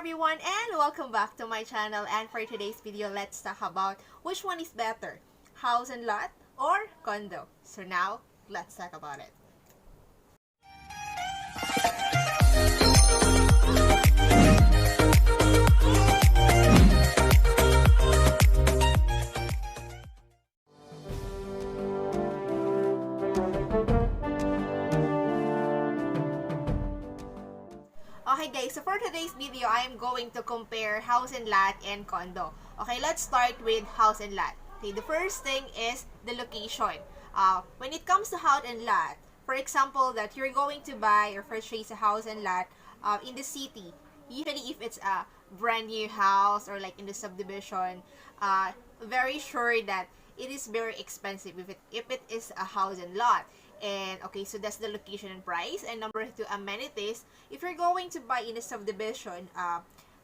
everyone, and welcome back to my channel. And for today's video, let's talk about which one is better, house and lot or condo. So now, let's talk about it. Okay guys, so for today's video, I am going to compare house and lot and condo. Okay, let's start with house and lot. Okay, the first thing is the location. When it comes to house and lot, for example, that you're going to buy or purchase a house and lot in the city, usually if it's a brand new house or like in the subdivision, very sure that it is very expensive if it is a house and lot. And okay, so that's the location and price. And number two, amenities. If you're going to buy in a subdivision,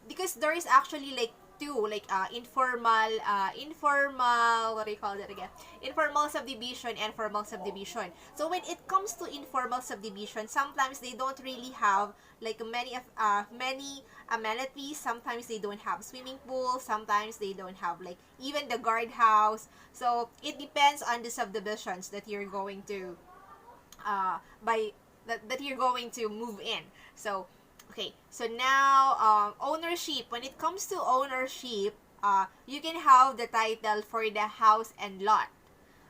because there is actually like two, like informal, what do you call that again? Informal subdivision and formal subdivision. So when it comes to informal subdivision, sometimes they don't really have like many amenities. Sometimes they don't have swimming pool. Sometimes they don't have like even the guardhouse. So it depends on the subdivisions that you're going to that you're going to move in. So okay, so now ownership. When it comes to ownership, you can have the title for the house and lot.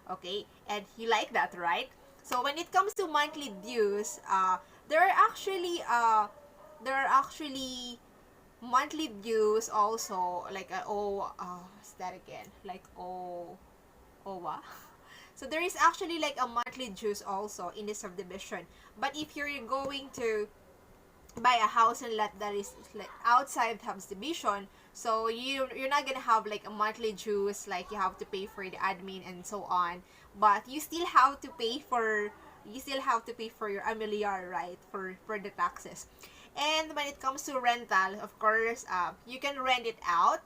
Okay, and you like that, right? So when it comes to monthly dues, there are actually monthly dues also, like what's that again? Like OWA. So there is actually like a monthly dues also in the subdivision. But if you're going to buy a house and lot that is like outside subdivision, so you're not gonna have like a monthly dues, like you have to pay for the admin and so on. But you still have to pay for your familiar, right? For the taxes. And when it comes to rental, of course, you can rent it out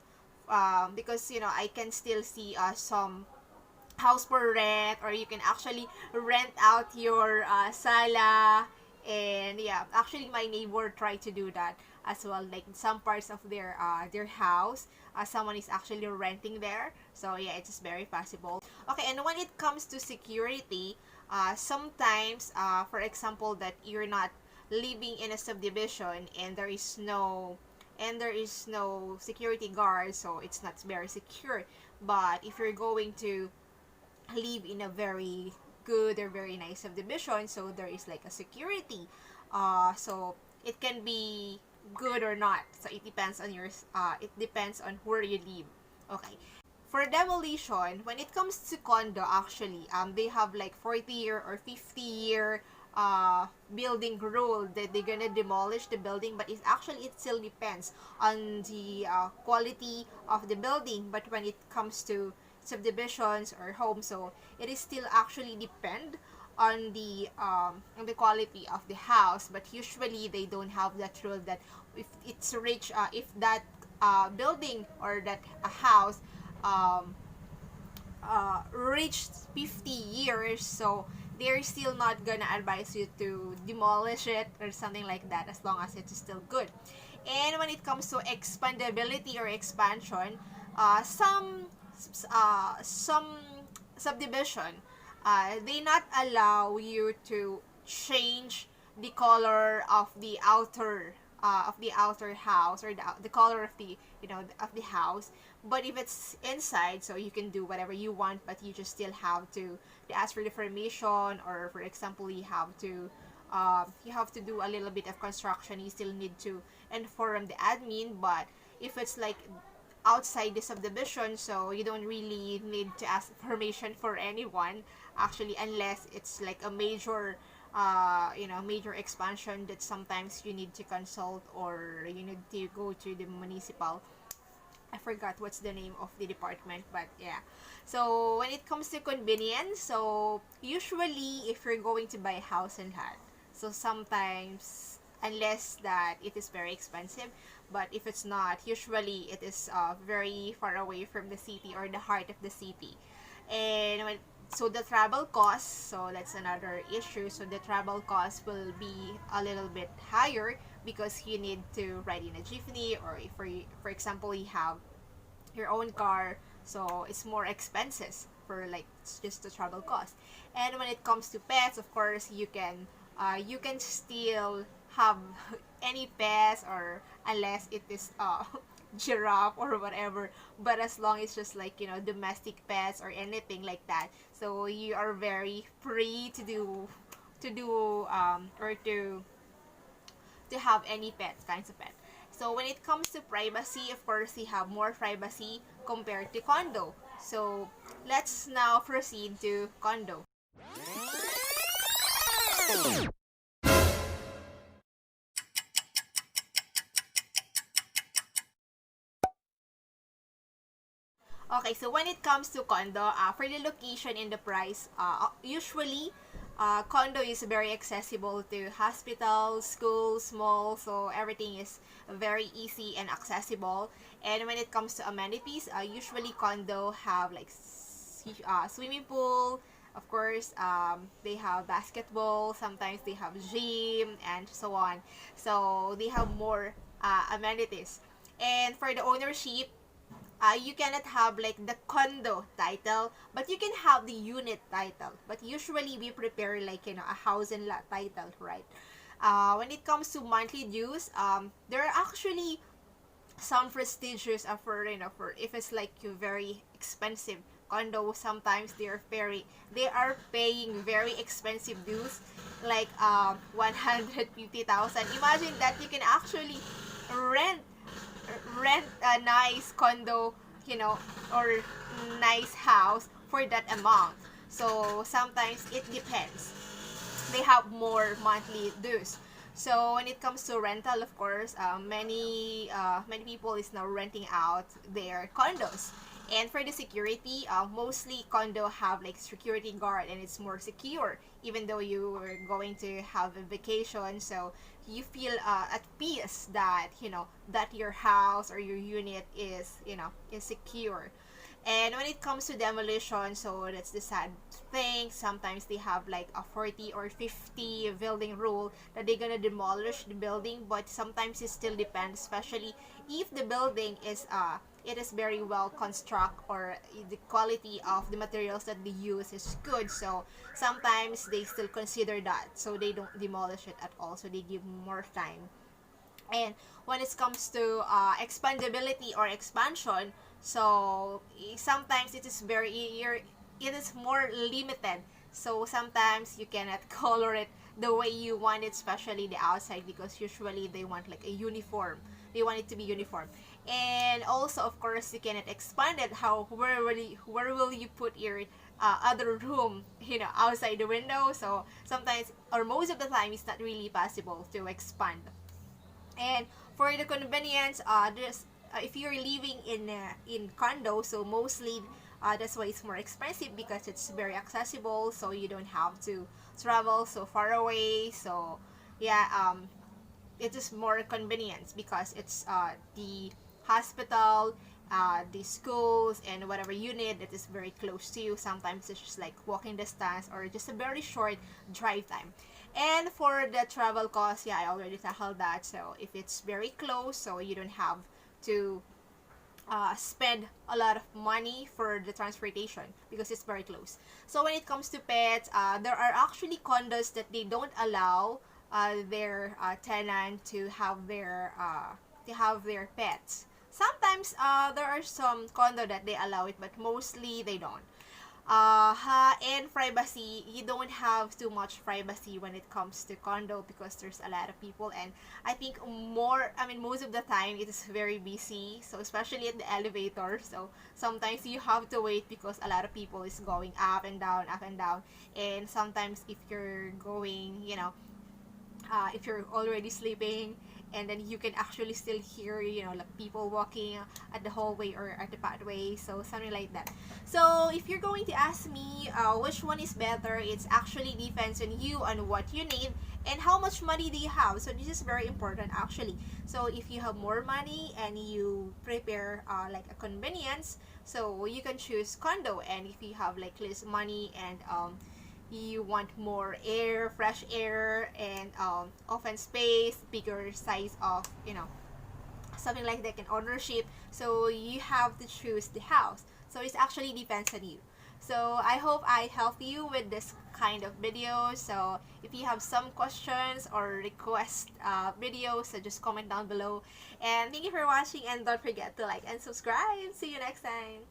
because I can still see some house for rent, or you can actually rent out your sala. And yeah, actually my neighbor tried to do that as well, like in some parts of their house, someone is actually renting there. So yeah, it's very possible. Okay, and when it comes to security, sometimes for example that you're not living in a subdivision and there is no security guard, so it's not very secure. But if you're going to live in a very good or very nice subdivision, so there is like a security, so it can be good or not. So it depends on where you live. Okay, for demolition, when it comes to condo, actually they have like 40-year or 50-year building rule that they're gonna demolish the building. But it still depends on the quality of the building. But when it comes to subdivisions or homes, so it is still actually depend on the quality of the house. But usually they don't have that rule that if it's rich, if that building or that house reached 50 years, so they're still not gonna advise you to demolish it or something like that, as long as it's still good. And when it comes to expandability or expansion, some subdivision, they not allow you to change the color of the outer house, or the color of the of the house. But if it's inside, so you can do whatever you want, but you just still have to ask for the permission. Or for example, you have to do a little bit of construction, you still need to inform the admin. But if it's like outside the subdivision, so you don't really need to ask permission for anyone, actually, unless it's like a major major expansion that sometimes you need to consult, or you need to go to the municipal. I forgot what's the name of the department, but yeah. So when it comes to convenience, so usually if you're going to buy a house and lot, so sometimes, unless that it is very expensive, but if it's not, usually it is very far away from the city or the heart of the city. And so the travel costs, so that's another issue. So the travel cost will be a little bit higher because you need to ride in a jeepney, or if for example you have your own car, so it's more expenses for like just the travel cost. And when it comes to pets, of course, you can still have any pets, or unless it is giraffe or whatever, but as long as just like, you know, domestic pets or anything like that, so you are very free or to have any pets, kinds of pet. So when it comes to privacy, of course, we have more privacy compared to condo. So let's now proceed to condo. Okay, so when it comes to condo, for the location and the price, usually condo is very accessible to hospitals, schools, malls, so everything is very easy and accessible. And when it comes to amenities, usually condo have like swimming pool, of course, they have basketball, sometimes they have gym, and so on. So they have more amenities. And for the ownership, you cannot have like the condo title, but you can have the unit title. But usually we prepare like, you know, a house and lot title, right? When it comes to monthly dues, there are actually some prestigious for, you know, for if it's like you very expensive condo, sometimes they are paying very expensive dues, like 150,000. Imagine that you can actually rent a nice condo, you know, or nice house for that amount. So sometimes it depends. They have more monthly dues. So when it comes to rental, of course, many people is now renting out their condos. And for the security, mostly condo have like security guard, and it's more secure. Even though you are going to have a vacation, so you feel at peace that, you know, that your house or your unit is, you know, is secure. And when it comes to demolition, so that's the sad thing. Sometimes they have like a 40 or 50 building rule that they're gonna demolish the building, but sometimes it still depends, especially if the building is it is very well constructed, or the quality of the materials that they use is good. So sometimes they still consider that, so they don't demolish it at all. So they give more time. And when it comes to expandability or expansion, so sometimes it is more limited. So sometimes you cannot color it the way you want it, especially the outside, because usually they want like a uniform. They want it to be uniform. And also, of course, you cannot expand it. Where will you put your other room, you know, outside the window? So sometimes, or most of the time, it's not really possible to expand. And for the convenience, if you're living in condo, so mostly that's why it's more expensive, because it's very accessible, so you don't have to travel so far away. So yeah, it is more convenience because it's the hospital, the schools, and whatever you need that is very close to you. Sometimes it's just like walking distance, or just a very short drive time. And for the travel cost, yeah, I already tackled that. So if it's very close, so you don't have to spend a lot of money for the transportation because it's very close. So when it comes to pets, there are actually condos that they don't allow their tenant to have their pets. Sometimes there are some condo that they allow it, but mostly they don't. And privacy, you don't have too much privacy when it comes to condo, because there's a lot of people, and I think most of the time it is very busy, so especially at the elevator. So sometimes you have to wait because a lot of people is going up and down, up and down. And sometimes if you're going, if you're already sleeping, and then you can actually still hear, like people walking at the hallway or at the pathway, so something like that. So if you're going to ask me which one is better, it's actually depends on you, on what you need and how much money do you have. So this is very important actually. So if you have more money and you prepare like a convenience, so you can choose condo. And if you have like less money and you want more air, fresh air, and open space, bigger size of, something like that in ownership. So you have to choose the house. So it actually depends on you. So I hope I help you with this kind of videos. So if you have some questions or request videos, so just comment down below. And thank you for watching, and don't forget to like and subscribe. See you next time.